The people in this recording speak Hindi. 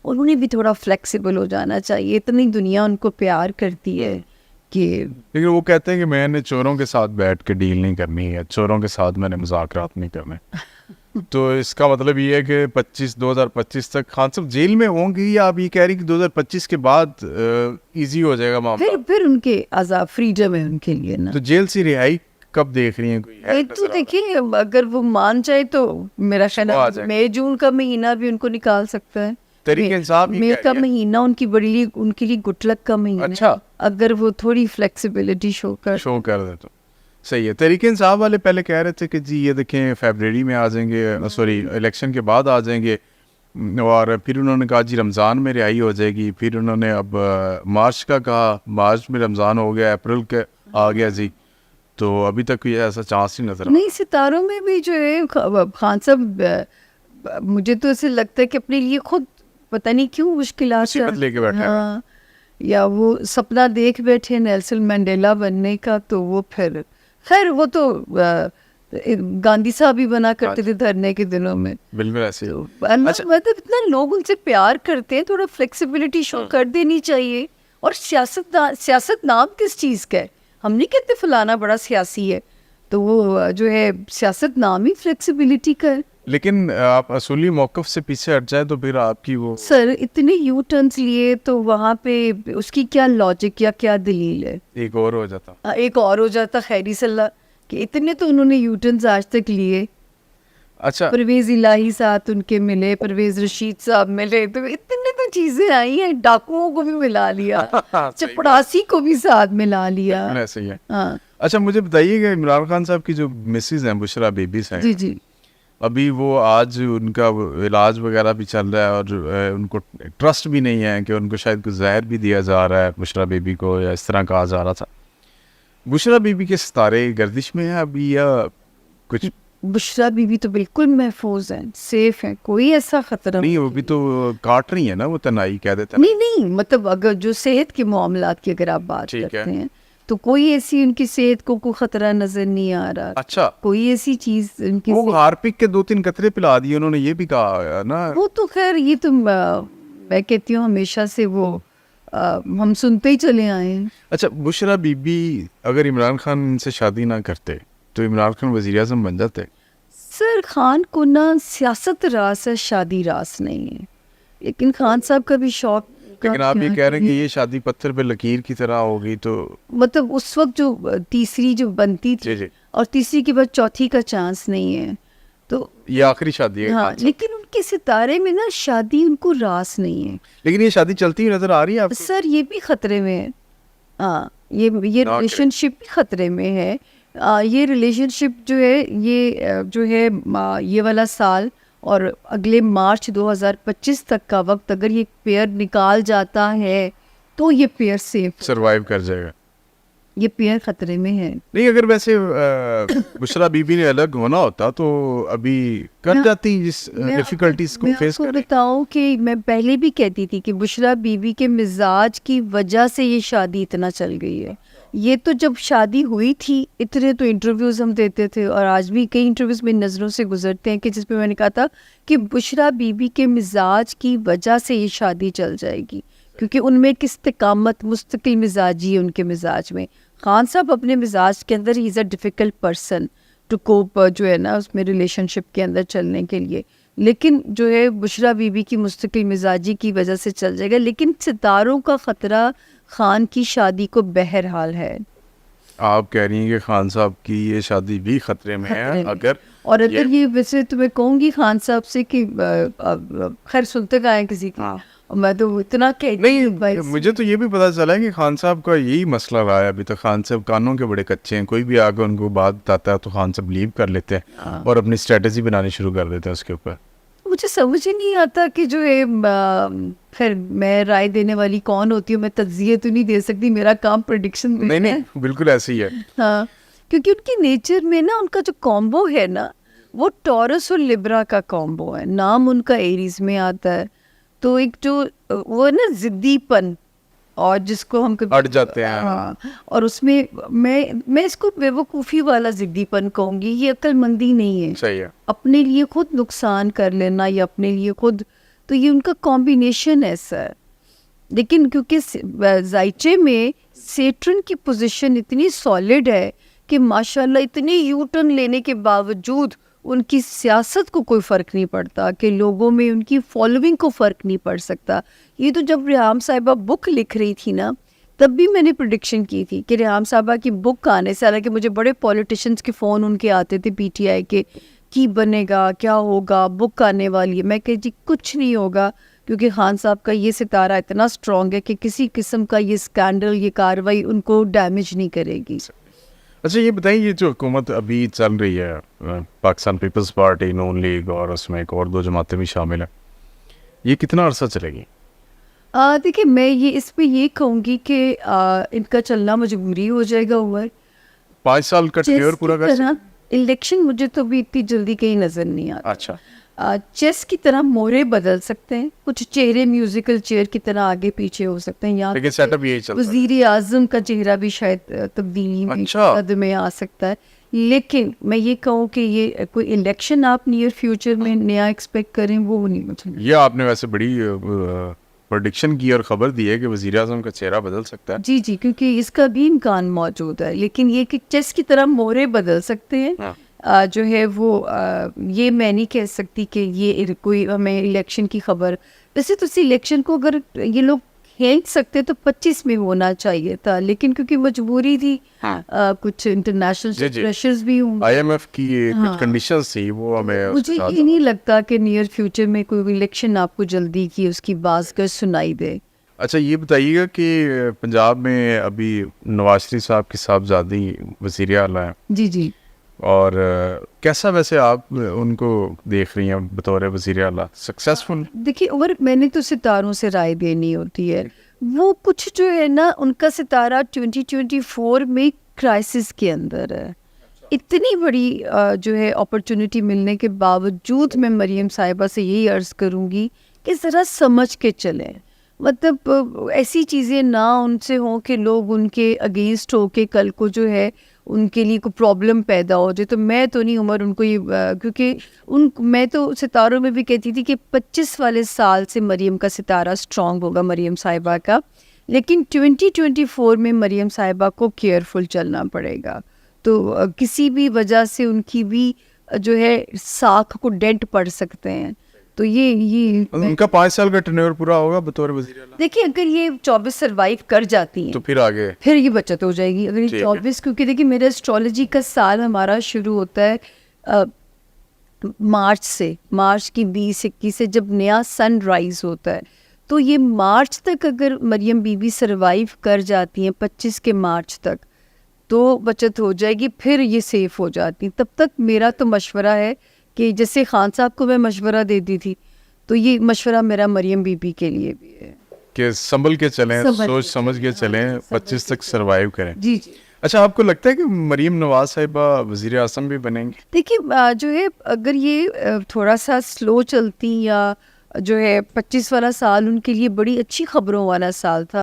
और उन्हें भी थोड़ा फ्लेक्सिबल हो जाना चाहिए। इतनी दुनिया उनको प्यार करती है कि लेकिन वो कहते हैं कि मैंने चोरों के साथ बैठ के डील नहीं करनी है, चोरों के साथ मैंने मुज़ाकरात नहीं करने। तो इसका मतलब ये है कि 2025 तक खान साहब जेल में होंगे, या आप ये कह रही कि 2025 के बाद इजी हो जाएगा मामला? फिर उनके आज़ाद फ्रीडम है उनके लिए ना। तो जेल से रिहाई कब देख रही हैं? कोई है तो देखिए, अगर वो मान जाए तो मेरा ख्याल वो आ है जाएगा। मई जून का महीना भी उनको निकाल सकता है। तरीके इंसाफ ही मई कह का रही है। महीना उनके लिए गुड लक का महीना है। अच्छा, अगर वो थोड़ी फ्लेक्सिबिलिटी शो कर दे तो सही है। तरीके इंसाफ वाले पहले कह रहे थे कि जी ये देखें फरवरी में आ जाएंगे, सॉरी इलेक्शन के बाद आ जाएंगे, और फिर उन्होंने कहा जी रमज़ान में रिहाई हो जाएगी। फिर उन्होंने अब मार्च का कहा, मार्च में रमज़ान हो गया, अप्रैल के आ गया जी। तो अभी तक कोई ऐसा चांस नहीं नजर आ नहीं, सितारों में भी जो है खान साहब, मुझे तो ऐसे लगता है कि अपने लिए खुद पता नहीं क्यों मुश्किलात मुसीबत लेके बैठे हैं। हाँ, या वो सपना देख बैठे नेल्सन मंडेला बनने का। तो वो फिर खैर वो तो गांधी साहब ही बना करते थे धरने के दिनों में। बिल्कुल ऐसे ही। तो मतलब इतना लोग उनसे प्यार करते हैं, थोड़ा फ्लेक्सिबिलिटी शो कर देनी चाहिए। और सियासत नाम किस चीज़ का है? हम नहीं कहते फलाना बड़ा सियासी है, तो वो जो है सियासत नाम ही फ्लेक्सिबिलिटी का है। लेकिन आप असूली मौक़िफ़ से पीछे हट जाए तो फिर आपकी वो सर इतने यू टर्न्स लिए, तो वहाँ पे उसकी क्या लॉजिक या क्या दलील है? एक और हो जाता। एक और हो जाता खैरी सल्ला कि इतने तो उन्होंने यू टर्न्स आज तक लिए। अच्छा, परवेज इलाही साथ उनके मिले, परवेज रशीद साहब मिले, तो इतने तो चीजें आई हैं। डाकुओं को भी मिला लिया, चपड़ासी को भी साथ मिला लिया। ऐसे ही है। हाँ अच्छा, मुझे बताइएगा इमरान खान साहब की जो मिसेज हैं बुशरा बेबीज हैं, जी जी। अभी वो आज उनका इलाज वगैरह भी चल रहा है, और उनको ट्रस्ट भी नहीं है कि उनको शायद कुछ जहर भी दिया जा रहा है बुशरा बेबी को, या इस तरह कहा जा रहा था। बुशरा बेबी के सितारे गर्दिश में है अभी या कुछ? बुशरा बीबी तो बिल्कुल महफूज है, सेफ है, कोई ऐसा खतरा नहीं, वो भी तो काट रही है ना, वो तनाई कह देते हैं। नहीं, मतलब अगर जो सेहत के मामलात की अगर आप बात करते हैं तो कोई ऐसी उनकी सेहत को कोई खतरा नजर नहीं आ रहा। अच्छा, कोई ऐसी चीज उनकी वो हार्पिक के 2-3 कतरे पिला दिए उन्होंने, ये भी कहा ना। वो तो खैर ये तो मैं कहती हूँ हमेशा से वो हम सुनते ही चले आए हैं। अच्छा, बुशरा बीबी अगर इमरान खान से शादी ना करते तो इमरान खान वज़ीर आज़म बन जाते? सर खान को ना सियासत रास है, शादी रास नहीं है। लेकिन खान साहब का भी शौक। लेकिन आप ये कह रहे हैं कि ये शादी पत्थर पे लकीर की तरह होगी, तो मतलब उस वक्त जो तीसरी जो बनती थी जी। और तीसरी के बाद चौथी का चांस नहीं है, तो ये आखिरी शादी है। हाँ, लेकिन उनके सितारे में ना शादी उनको रास नहीं है। लेकिन ये शादी चलती हुई नजर आ रही है आपको? सर ये भी खतरे में है। हाँ, ये रिलेशनशिप भी खतरे में है। ये रिलेशनशिप जो है ये वाला साल और अगले मार्च 2025 तक का वक्त अगर ये पेयर निकाल जाता है तो ये पेयर सेफ सरवाइव कर जाएगा। ये पेयर खतरे में है। नहीं, अगर वैसे बुशरा बीबी ने अलग होना होता तो अभी कर जाती इस डिफिकल्टीज को फेस कर। बताऊं कि मैं पहले भी कहती थी कि बुशरा बीबी के मिजाज की वजह से ये शादी इतना चल गई है। ये तो जब शादी हुई थी इतने तो इंटरव्यूज़ हम देते थे, और आज भी कई इंटरव्यूज़ मेरी नज़रों से गुजरते हैं कि जिसमें मैंने कहा था कि बुशरा बीबी के मिजाज की वजह से ये शादी चल जाएगी, क्योंकि उनमें एक इस्तिकामत मुस्तकिल मिजाजी है उनके मिजाज में। खान साहब अपने मिजाज के अंदर ही is a difficult person to cope, जो है ना उसमें रिलेशनशिप के अंदर चलने के लिए। लेकिन जो है बुशरा बीबी की मुस्तकिल मिजाजी की वजह से चल जाएगा। लेकिन सितारों का ख़तरा खान की शादी को बहरहाल है। आप कह रही हैं कि खान साहब की ये शादी भी खतरे में है अगर ये वैसे तो मैं कहूँगी खान साहब से कि खैर सुनते गए किसी की, मैं तो इतना नहीं, मुझे तो ये भी पता चला है कि खान साहब का यही मसला रहा है अभी तक। खान साहब कानों के बड़े कच्चे हैं, कोई भी आगे उनको बात बताता है तो खान साहब लीव कर लेते हैं और अपनी स्ट्रेटजी बनानी शुरू कर देते हैं उसके ऊपर। मुझे समझ ही नहीं आता कि जो है खैर मैं राय देने वाली कौन होती हूँ, मैं तज्जिए तो नहीं दे सकती, मेरा काम प्रेडिक्शन नहीं, बिल्कुल ऐसे ही है। हाँ, क्योंकि उनकी नेचर में ना उनका जो कॉम्बो है ना वो टॉरस और लिब्रा का कॉम्बो है। नाम उनका एरीज में आता है, तो एक जो वो है ना जिद्दीपन, और जिसको हम अड़ जाते हैं। हाँ, और उसमें मैं इसको बेवकूफ़ी वाला जिद्दीपन कहूँगी। ये अक्लमंदी नहीं है। सही है। अपने लिए खुद नुकसान कर लेना या अपने लिए खुद तो ये उनका कॉम्बिनेशन है सर। लेकिन क्योंकि जायचे में सेट्रन की पोजीशन इतनी सॉलिड है कि माशाल्लाह इतने यू टर्न लेने के बावजूद उनकी सियासत को कोई फ़र्क नहीं पड़ता, कि लोगों में उनकी फॉलोइंग को फ़र्क नहीं पड़ सकता। ये तो जब रेहाम साहिबा बुक लिख रही थी ना, तब भी मैंने प्रेडिक्शन की थी कि रेहाम साहिबा की बुक आने से, हालांकि मुझे बड़े पॉलिटिशियंस के फ़ोन उनके आते थे पीटीआई के, की बनेगा, क्या होगा, बुक आने वाली है। मैं कह जी कुछ नहीं होगा, क्योंकि खान साहब का ये सितारा इतना स्ट्रॉन्ग है कि किसी किस्म का ये स्कैंडल, ये कार्रवाई उनको डैमेज नहीं करेगी। अच्छा ये बताइए, ये जो हुकूमत अभी चल रही है, पाकिस्तान पीपल्स पार्टी, नून लीग और उसमें एक और 2 जमातें भी शामिल हैं, ये कितना अरसा चलेगी? देखिए मैं ये इस पे ये कहूँगी कि इनका चलना मजबूरी हो जाएगा। उमर 5 साल का टेन्योर पूरा कर सकते? इलेक्शन मुझे तो भी इतनी जल्दी कहीं नजर नहीं आता। अच्छा, चेस की तरह मोहरे बदल सकते हैं, कुछ चेहरे म्यूजिकल चेयर की तरह आगे पीछे हो सकते हैं। यहाँ लेकिन सेटअप यही चलता है। वजीर आजम का चेहरा भी शायद तब्दीली में अच्छा। कद में आ सकता है। लेकिन मैं ये कहूँ कि ये कोई इलेक्शन आप नियर फ्यूचर में नया एक्सपेक्ट करें, वो नहीं मुझे। ये आपने वैसे बड़ी प्रेडिक्शन की और ख़बर दी है कि वज़ीर आज़म का चेहरा बदल सकता है। जी जी, क्योंकि इसका भी इम्कान मौजूद है। लेकिन ये कि चेस की तरह मोहरे बदल सकते हैं। हाँ। जो है वो ये मैं नहीं कह सकती कि ये कोई हमें इलेक्शन की खबर। वैसे तो इलेक्शन को अगर ये लोग खींच सकते तो 25 में होना चाहिए था, लेकिन क्योंकि मजबूरी थी, कुछ इंटरनेशनल प्रेशर्स भी होंगे, IMF की कुछ कंडीशंस थी, वो हमें मुझे ये नहीं लगता कि नियर फ्यूचर में कोई इलेक्शन आपको जल्दी की उसकी बाज़ सुनाई दे। अच्छा ये बताइएगा कि पंजाब में अभी नवाज शरीफ साहब की साहबजादी वज़ीर आला हैं, जी जी, और कैसा वैसे आप उनको देख रही हैं बतौर वज़ीर आला? सक्सेसफुल? देखिए और मैंने तो सितारों से राय देनी होती है। वो कुछ जो है ना, उनका सितारा 2024 में क्राइसिस के अंदर है। इतनी बड़ी जो है अपॉर्चुनिटी मिलने के बावजूद मैं मरीम साहिबा से यही अर्ज़ करूँगी कि ज़रा समझ के चलें। मतलब ऐसी चीज़ें ना उनसे हों कि लोग उनके अगेंस्ट हो के कल को जो है उनके लिए कोई प्रॉब्लम पैदा हो जाए। तो मैं तो नहीं उमर उनको ये क्योंकि मैं तो सितारों में भी कहती थी कि 25 वाले साल से मरीम का सितारा स्ट्रॉन्ग होगा, मरीम साहिबा का। लेकिन 2024 में मरीम साहिबा को केयरफुल चलना पड़ेगा। तो किसी भी वजह से उनकी भी जो है साख को डेंट पड़ सकते हैं। तो ये उनका 5 साल का टेन्योर पूरा होगा बतौर वज़ीर आला? देखिए, अगर ये 24 सरवाइव कर जाती हैं तो फिर आगे फिर ये बचत हो जाएगी। अगर ये 24, क्योंकि देखिए मेरा एस्ट्रोलॉजी का साल हमारा शुरू होता है मार्च से, मार्च की 20-21 से जब नया सन राइज होता है। तो ये मार्च तक अगर मरियम बीबी सरवाइव कर जाती हैं, 25 के मार्च तक, तो बचत हो जाएगी, फिर ये सेफ हो जाती। तब तक मेरा तो मशवरा है कि जैसे खान साहब को मैं मशवरा देती थी, तो ये मशवरा मेरा मरियम बीबी के लिए भी है कि संभल के चलें, सोच समझ के चलें, 25 तक सरवाइव करें। जी जी। अच्छा, आपको लगता है कि मरीम नवाज साहिबा वज़ीर आज़म भी बनेंगे? देखिए जो है अगर ये थोड़ा सा स्लो चलती, या जो है 25 वाला साल उनके लिए बड़ी अच्छी खबरों वाला साल था।